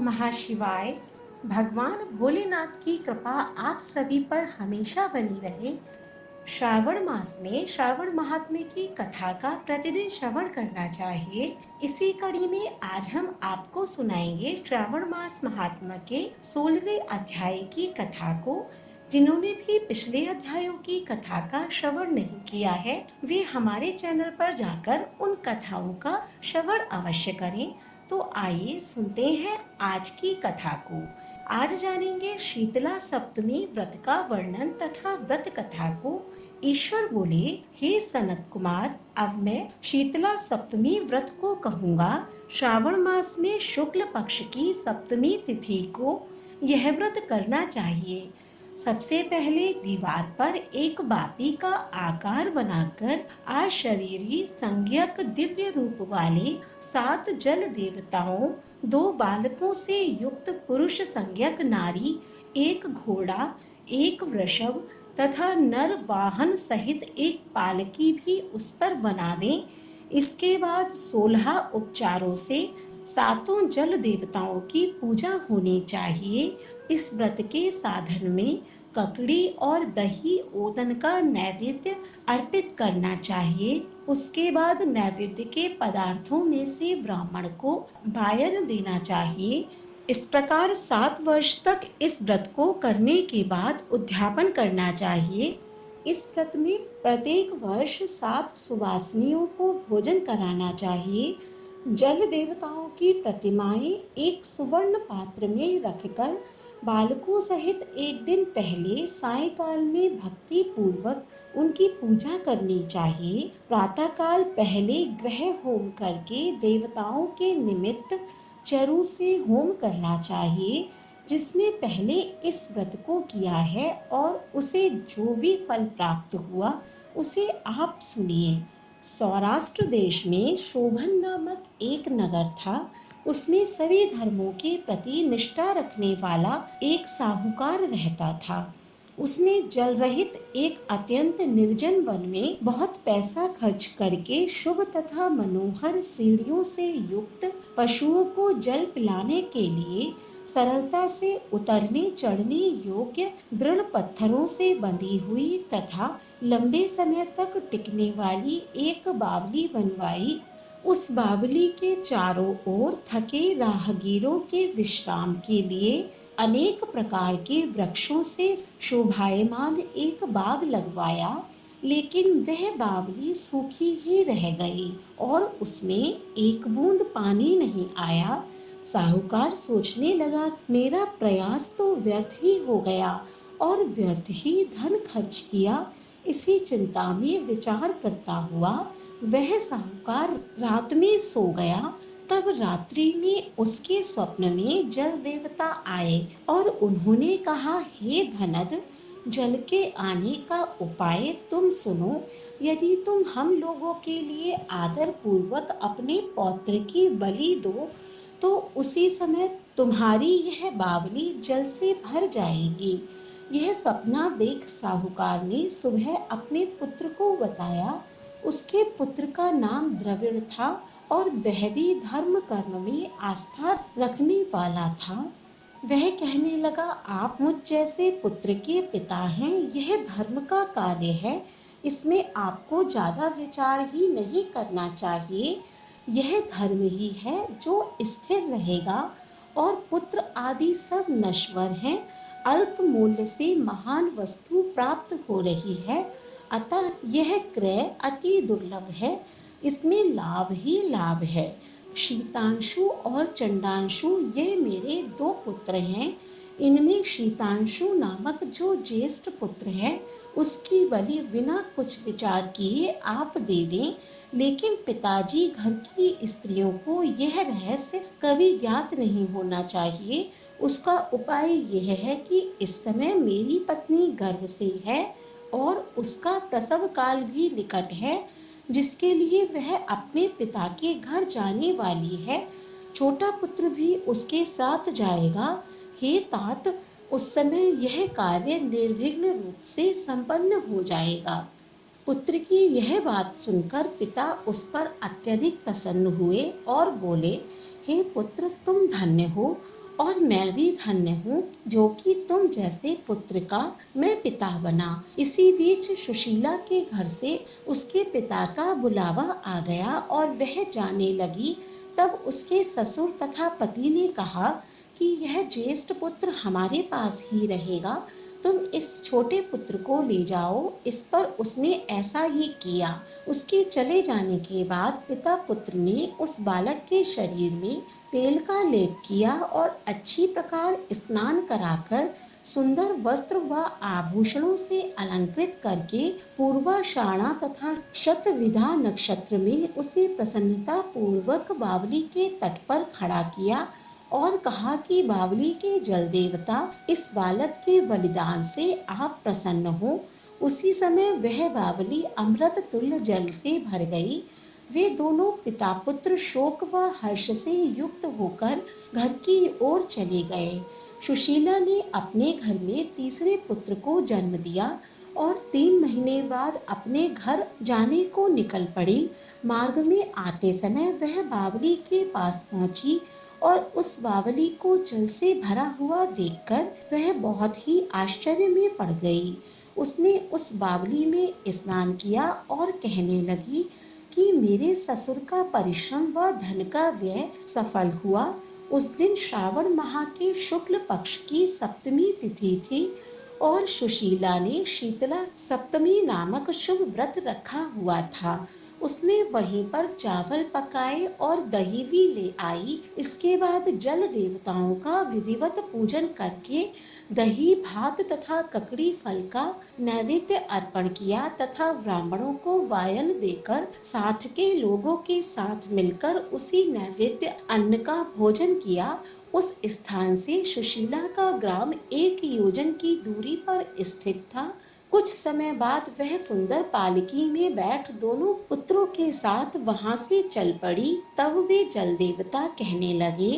नमः शिवाय। भगवान भोलेनाथ की कृपा आप सभी पर हमेशा बनी रहे। श्रावण मास में श्रावण महात्म्य की कथा का प्रतिदिन श्रवण करना चाहिए। इसी कड़ी में आज हम आपको सुनाएंगे श्रावण मास महात्म्य के 16वें अध्याय की कथा को। जिन्होंने भी पिछले अध्यायों की कथा का श्रवण नहीं किया है, वे हमारे चैनल पर जाकर उन कथाओं का श्रवण अवश्य करें। तो आइए सुनते हैं आज की कथा को। आज जानेंगे शीतला सप्तमी व्रत का वर्णन तथा व्रत कथा को। ईश्वर बोले, हे सनत कुमार, अब मैं शीतला सप्तमी व्रत को कहूँगा। श्रावण मास में शुक्ल पक्ष की सप्तमी तिथि को यह व्रत करना चाहिए। सबसे पहले दीवार पर एक बापी का आकार बनाकर अशरीरी संज्ञक दिव्य रूप वाले 7 जल देवताओं, 2 बालकों से युक्त पुरुष संज्ञक नारी, 1 घोड़ा, 1 वृषभ तथा नर वाहन सहित एक पालकी भी उस पर बना दें। इसके बाद 16 उपचारों से 7 जल देवताओं की पूजा होनी चाहिए। इस व्रत के साधन में ककड़ी और दही ओदन का नैवेद्य अर्पित करना चाहिए। उसके बाद नैवेद्य के पदार्थों में से ब्राह्मण को वायन देना चाहिए। इस प्रकार 7 वर्ष तक इस व्रत को करने के बाद उद्यापन करना चाहिए। इस व्रत में प्रत्येक वर्ष 7 सुवासिनियों को भोजन कराना चाहिए। जल देवताओं की प्रतिमाएं एक सुवर्ण पात्र में रखकर बालकों सहित एक दिन पहले सायंकाल में भक्ति पूर्वक उनकी पूजा करनी चाहिए। प्रातःकाल पहले ग्रह होम करके देवताओं के निमित्त चरु से होम करना चाहिए। जिसने पहले इस व्रत को किया है और उसे जो भी फल प्राप्त हुआ उसे आप सुनिए। सौराष्ट्र देश में शोभन नामक एक नगर था। उसमें सभी धर्मों के प्रति निष्ठा रखने वाला एक साहूकार रहता था। उसने जल रहित एक अत्यंत निर्जन वन में बहुत पैसा खर्च करके शुभ तथा मनोहर सीढ़ियों से युक्त पशुओं को जल पिलाने के लिए सरलता से उतरने चढ़ने योग्य दृढ़ पत्थरों से बंधी हुई तथा लंबे समय तक टिकने वाली एक बावली बनवाई। उस बावली के चारों ओर थके राहगीरों के विश्राम के लिए अनेक प्रकार के वृक्षों से शोभायमान एक बाग लगवाया। लेकिन वह बावली सूखी ही रह गई और उसमें एक बूंद पानी नहीं आया। साहूकार सोचने लगा, मेरा प्रयास तो व्यर्थ ही हो गया और व्यर्थ ही धन खर्च किया। इसी चिंता में विचार करता हुआ वह साहूकार रात में सो गया। तब रात्रि में उसके स्वप्न में जल देवता आए और उन्होंने कहा, हे धनद, जल के आने का उपाय तुम सुनो। यदि तुम हम लोगों के लिए आदर पूर्वक अपने पौत्र की बलि दो तो उसी समय तुम्हारी यह बावली जल से भर जाएगी। यह सपना देख साहूकार ने सुबह अपने पुत्र को बताया। उसके पुत्र का नाम द्रविड़ था और वह भी धर्म कर्म में आस्था रखने वाला था। वह कहने लगा, आप मुझ जैसे पुत्र के पिता हैं। यह धर्म का कार्य है, इसमें आपको ज्यादा विचार ही नहीं करना चाहिए। यह धर्म ही है जो स्थिर रहेगा और पुत्र आदि सब नश्वर हैं। अल्प मूल्य से महान वस्तु प्राप्त हो रही है, अतः यह क्रय अति दुर्लभ है। इसमें लाभ ही लाभ है। शीतांशु और चंडांशु ये मेरे 2 पुत्र हैं। इनमें शीतांशु नामक जो ज्येष्ठ पुत्र है उसकी बलि बिना कुछ विचार किए आप दे दें। लेकिन पिताजी घर की स्त्रियों को यह रहस्य कभी ज्ञात नहीं होना चाहिए। उसका उपाय यह है कि इस समय मेरी पत्नी गर्भ से है और उसका प्रसव काल भी निकट है, जिसके लिए वह अपने पिता के घर जाने वाली है। छोटा पुत्र भी उसके साथ जाएगा। हे तात, उस समय यह कार्य निर्विघ्न रूप से संपन्न हो जाएगा। पुत्र की यह बात सुनकर पिता उस पर अत्यधिक प्रसन्न हुए और बोले, हे पुत्र, तुम धन्य हो और मैं भी धन्य हूँ जो कि तुम जैसे पुत्र का मैं पिता बना। इसी बीच सुशीला के घर से उसके पिता का बुलावा आ गया और वह जाने लगी। तब उसके ससुर तथा पति ने कहा कि यह ज्येष्ठ पुत्र हमारे पास ही रहेगा, तुम इस छोटे पुत्र को ले जाओ। इस पर उसने ऐसा ही किया। उसके चले जाने के बाद पिता पुत्र ने उस बालक के शरीर में तेल का लेप किया और अच्छी प्रकार स्नान कराकर सुंदर वस्त्र व आभूषणों से अलंकृत करके पूर्वाषाढ़ा तथा शतविधा नक्षत्र में उसे प्रसन्नता पूर्वक बावली के तट पर खड़ा किया और कहा कि बावली के जल देवता, इस बालक के बलिदान से आप प्रसन्न हो। उसी समय वह बावली अमृत तुल्य जल से भर गई। वे दोनों पिता पुत्र शोक व हर्ष से युक्त होकर घर की ओर चले गए। सुशीला ने अपने घर में तीसरे पुत्र को जन्म दिया और 3 महीने बाद अपने घर जाने को निकल पड़ी। मार्ग में आते समय वह बावली के पास पहुंची और उस बावली को जल से भरा हुआ देखकर वह बहुत ही आश्चर्य में पड़ गई। उसने उस बावली में स्नान किया और कहने लगी कि मेरे ससुर का परिश्रम व धन का व्यय सफल हुआ। उस दिन श्रावण माह के शुक्ल पक्ष की सप्तमी तिथि थी और सुशीला ने शीतला सप्तमी नामक शुभ व्रत रखा हुआ था। उसने वहीं पर चावल पकाए और दही भी ले आई। इसके बाद जल देवताओं का विधिवत पूजन करके दही भात तथा ककड़ी फल का नैवेद्य अर्पण किया तथा ब्राह्मणों को वायन देकर साथ के लोगों के साथ मिलकर उसी नैवेद्य अन्न का भोजन किया। उस स्थान से सुशीला का ग्राम 1 योजन की दूरी पर स्थित था। कुछ समय बाद वह सुंदर पालकी में बैठ दोनों पुत्रों के साथ वहां से चल पड़ी। तब वे जल देवता कहने लगे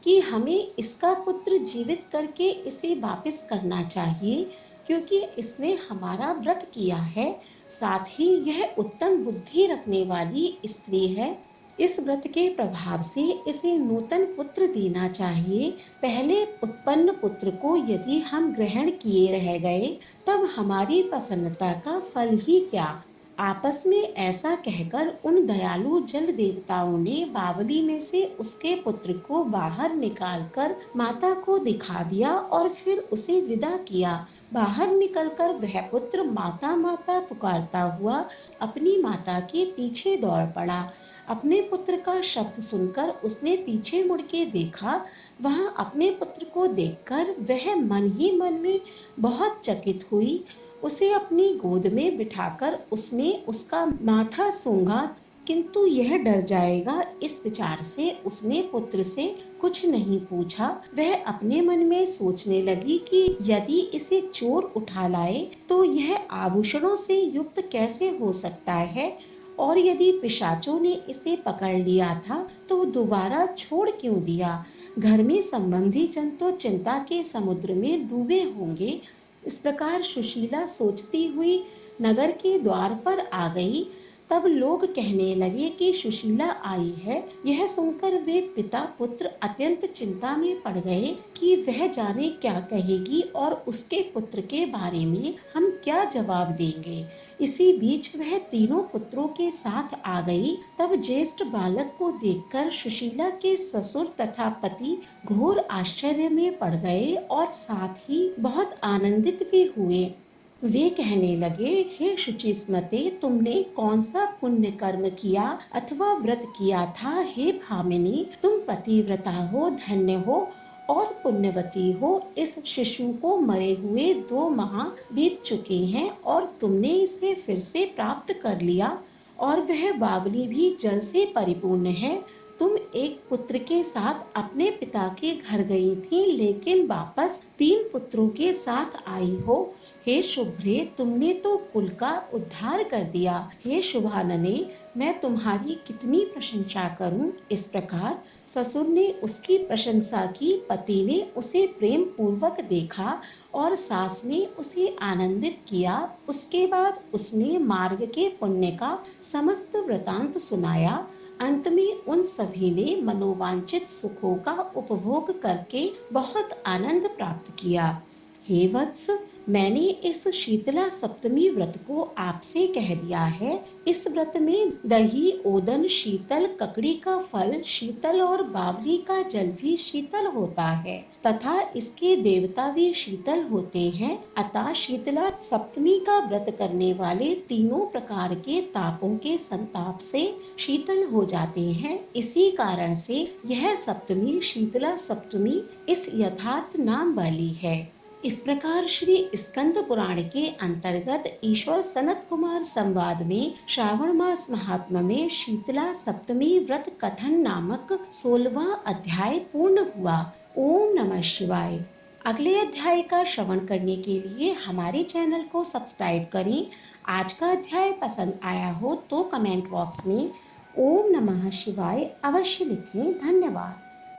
कि हमें इसका पुत्र जीवित करके इसे वापस करना चाहिए, क्योंकि इसने हमारा व्रत किया है। साथ ही यह उत्तम बुद्धि रखने वाली स्त्री है। इस व्रत के प्रभाव से इसे नूतन पुत्र देना चाहिए। पहले उत्पन्न पुत्र को यदि हम ग्रहण किए रह गए तब हमारी प्रसन्नता का फल ही क्या। आपस में ऐसा कहकर उन दयालु जल देवताओं ने बावली में से उसके पुत्र को बाहर निकालकर माता को दिखा दिया और फिर उसे विदा किया। बाहर निकलकर वह पुत्र माता माता पुकारता हुआ अपनी माता के पीछे दौड़ पड़ा। अपने पुत्र का शब्द सुनकर उसने पीछे मुड़ के देखा। वहां अपने पुत्र को देखकर वह मन ही मन में बहुत चकित हुई। उसे अपनी गोद में बिठाकर उसने उसका माथा सूंघा, किंतु यह डर जाएगा इस विचार से उसने पुत्र से कुछ नहीं पूछा। वह अपने मन में सोचने लगी कि यदि इसे चोर उठा लाए तो यह आभूषणों से युक्त कैसे हो सकता है, और यदि पिशाचों ने इसे पकड़ लिया था तो दोबारा छोड़ क्यों दिया। घर में संबंधी जन तो चिंता के समुद्र में डूबे होंगे। इस प्रकार सुशीला सोचती हुई नगर के द्वार पर आ गई। तब लोग कहने लगे कि सुशीला आई है। यह सुनकर वे पिता पुत्र अत्यंत चिंता में पड़ गए कि वह जाने क्या कहेगी और उसके पुत्र के बारे में हम क्या जवाब देंगे। इसी बीच वह तीनों पुत्रों के साथ आ गई। तब ज्येष्ठ बालक को देखकर सुशीला के ससुर तथा पति घोर आश्चर्य में पड़ गए और साथ ही बहुत आनंदित भी हुए। वे कहने लगे, हे शुचिस्मते, तुमने कौन सा पुण्य कर्म किया अथवा व्रत किया था। हे भामिनी, तुम पतिव्रता हो, धन्य हो और पुण्यवती हो। इस शिशु को मरे हुए 2 माह बीत चुके हैं और तुमने इसे फिर से प्राप्त कर लिया और वह बावली भी जल से परिपूर्ण है। तुम एक पुत्र के साथ अपने पिता के घर गई थी, लेकिन वापस 3 पुत्रों के साथ आई हो। हे शुभ्रे, तुमने तो कुल का उद्धार कर दिया। हे शुभानने, मैं तुम्हारी कितनी प्रशंसा करूं। इस प्रकार ससुर ने उसकी प्रशंसा की। पति ने उसे प्रेम पूर्वक देखा और सास ने उसे आनंदित किया। उसके बाद उसने मार्ग के पुण्य का समस्त वृतांत सुनाया। अंत में उन सभी ने मनोवांछित सुखों का उपभोग करके बहुत आनंद प्राप्त किया। हे वत्स, मैंने इस शीतला सप्तमी व्रत को आपसे कह दिया है। इस व्रत में दही, ओदन, शीतल ककड़ी का फल शीतल और बावली का जल भी शीतल होता है तथा इसके देवता भी शीतल होते हैं। अतः शीतला सप्तमी का व्रत करने वाले तीनों प्रकार के तापों के संताप से शीतल हो जाते हैं। इसी कारण से यह सप्तमी शीतला सप्तमी इस यथार्थ नाम वाली है। इस प्रकार श्री स्कंद पुराण के अंतर्गत ईश्वर सनत कुमार संवाद में श्रावण मास महात्म्य में शीतला सप्तमी व्रत कथन नामक 16वां अध्याय पूर्ण हुआ। ओम नमः शिवाय। अगले अध्याय का श्रवण करने के लिए हमारे चैनल को सब्सक्राइब करें। आज का अध्याय पसंद आया हो तो कमेंट बॉक्स में ओम नमः शिवाय अवश्य लिखें। धन्यवाद।